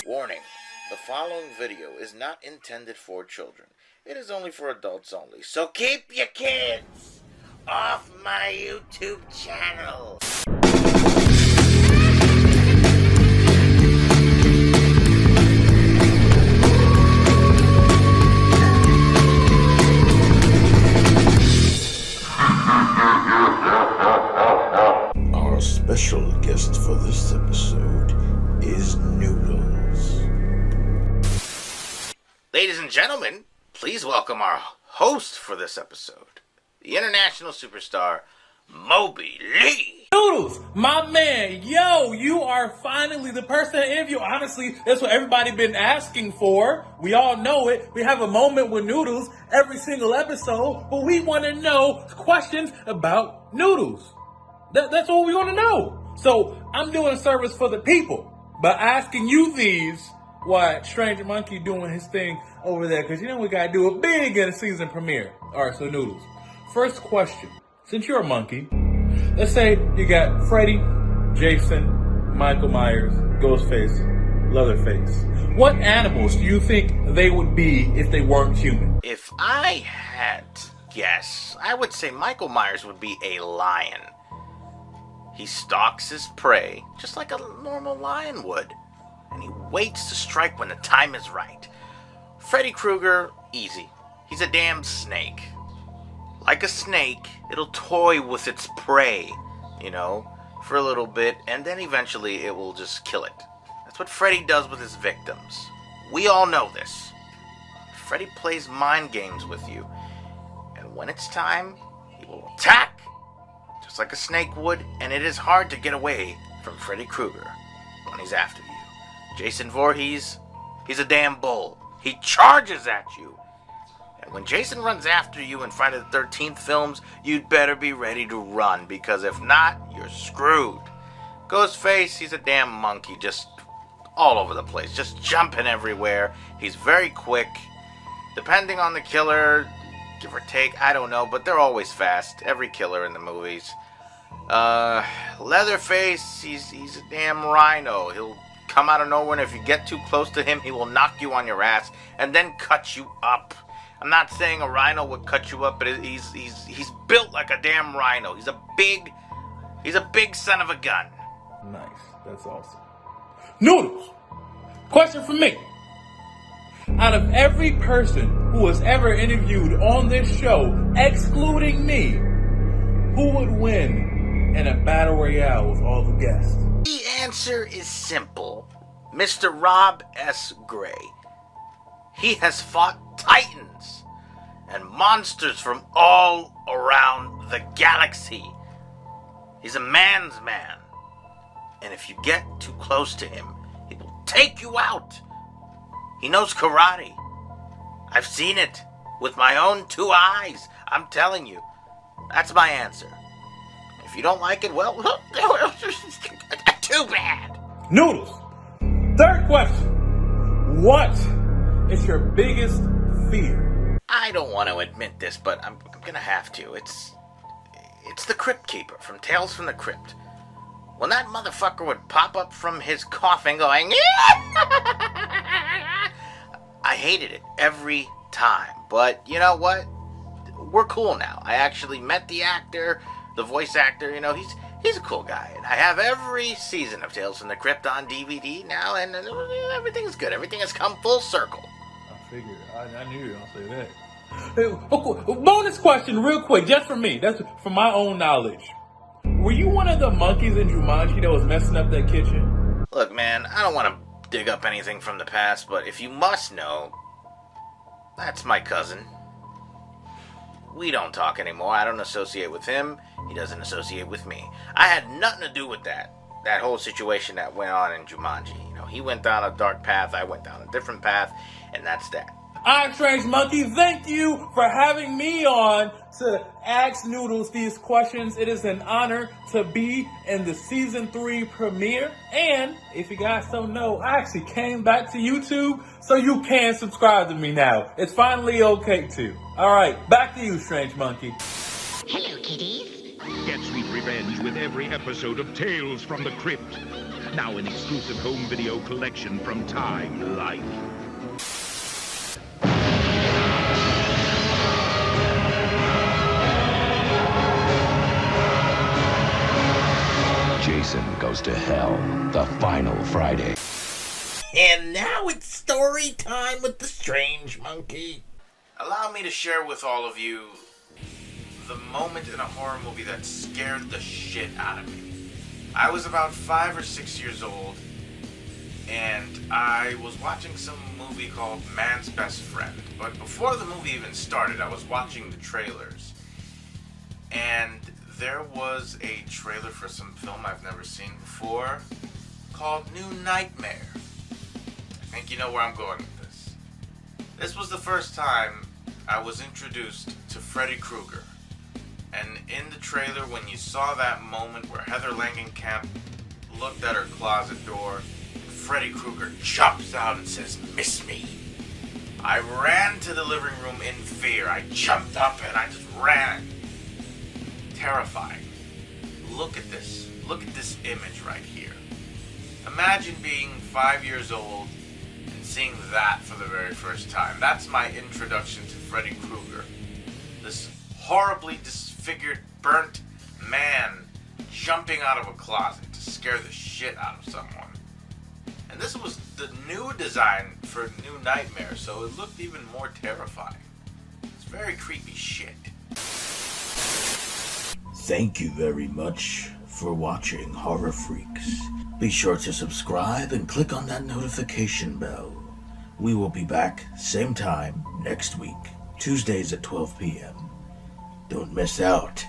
Warning, the following video is not intended for children. It is only for adults only, so keep your kids off my YouTube channel. Our special guest for this episode is Noodles. Ladies and gentlemen, please welcome our host for this episode, the international superstar, Moby Ley. Noodles, my man, yo, you are finally the person to interview. Honestly, that's what everybody been asking for. We all know it. We have a moment with Noodles every single episode, but we want to know questions about Noodles. That's what we want to know. So I'm doing a service for the people by asking you these while Stranger Monkey doing his thing over there, because you know we got to do it big in a season premiere. All right, so Noodles, first question. Since you're a monkey, let's say you got Freddy, Jason, Michael Myers, Ghostface, Leatherface. What animals do you think they would be if they weren't human? If I had to guess, I would say Michael Myers would be a lion. He stalks his prey just like a normal lion would, and he waits to strike when the time is right. Freddy Krueger, easy. He's a damn snake. Like a snake, it'll toy with its prey, you know, for a little bit, and then eventually it will just kill it. That's what Freddy does with his victims. We all know this. Freddy plays mind games with you, and when it's time, he will attack, just like a snake would, and it is hard to get away from Freddy Krueger when he's after you. Jason Voorhees, he's a damn bull. He charges at you. And when Jason runs after you in Friday the 13th films, you'd better be ready to run, because if not, you're screwed. Ghostface, he's a damn monkey, just all over the place, just jumping everywhere. He's very quick. Depending on the killer, give or take, I don't know, but they're always fast. Every killer in the movies. Leatherface, he's a damn rhino. He'll come out of nowhere, and if you get too close to him, he will knock you on your ass and then cut you up. I'm not saying a rhino would cut you up, but he's built like a damn rhino. He's a big son of a gun. Nice, that's awesome. Noodles, question for me. Out of every person who was ever interviewed on this show, excluding me, who would win in a battle royale with all the guests? The answer is simple. Mr. Rob S. Gray. He has fought titans and monsters from all around the galaxy. He's a man's man. And if you get too close to him, he will take you out. He knows karate. I've seen it with my own two eyes. I'm telling you. That's my answer. If you don't like it, well, too bad. Noodles, third question. What is your biggest fear? I don't want to admit this, but I'm gonna have to. It's the Crypt Keeper from Tales from the Crypt. When that motherfucker would pop up from his coffin going, I hated it every time. But you know what? We're cool now. I actually met the actor, the voice actor. You know, he's a cool guy. And I have every season of Tales from the Crypt on DVD now, and everything's good. Everything has come full circle. I figured. I knew you were going to say that. Hey, bonus question real quick, just for me. That's for my own knowledge. Were you one of the monkeys in Jumanji that was messing up that kitchen? Look, man, I don't want to dig up anything from the past, but if you must know, that's my cousin. We don't talk anymore. I don't associate with him. He doesn't associate with me. I had nothing to do with that whole situation that went on in Jumanji. You know, he went down a dark path, I went down a different path, and that's that. I'm Strange Monkey. Thank you for having me on to ask Noodles these questions. It is an honor to be in the season 3 premiere. And if you guys don't know, I actually came back to YouTube, so you can subscribe to me now. It's finally okay to. All right, back to you, Strange Monkey. Hello, kitties. Get sweet revenge with every episode of Tales from the Crypt. now an exclusive home video collection from Time Life. Jason Goes to Hell, the final Friday. And now it's story time with the strange monkey. Allow me to share with all of you the moment in a horror movie that scared the shit out of me. I was about 5 or 6 years old, and I was watching some movie called Man's Best Friend. But before the movie even started, I was watching the trailers, and there was a trailer for some film I've never seen before called New Nightmare. I think you know where I'm going with this. This was the first time I was introduced to Freddy Krueger. And in the trailer, when you saw that moment where Heather Langenkamp looked at her closet door, Freddy Krueger jumps out and says, "Miss me." I ran to the living room in fear. I jumped up and I just ran. Terrifying. Look at this. Look at this image right here. Imagine being 5 years old and seeing that for the very first time. That's my introduction to Freddy Krueger. This horribly disfigured, burnt man jumping out of a closet to scare the shit out of someone. And this was the new design for New Nightmare, so it looked even more terrifying. It's very creepy shit. Thank you very much for watching Horror Freaks. Be sure to subscribe and click on that notification bell. We will be back same time next week, Tuesdays at 12 p.m. Don't miss out.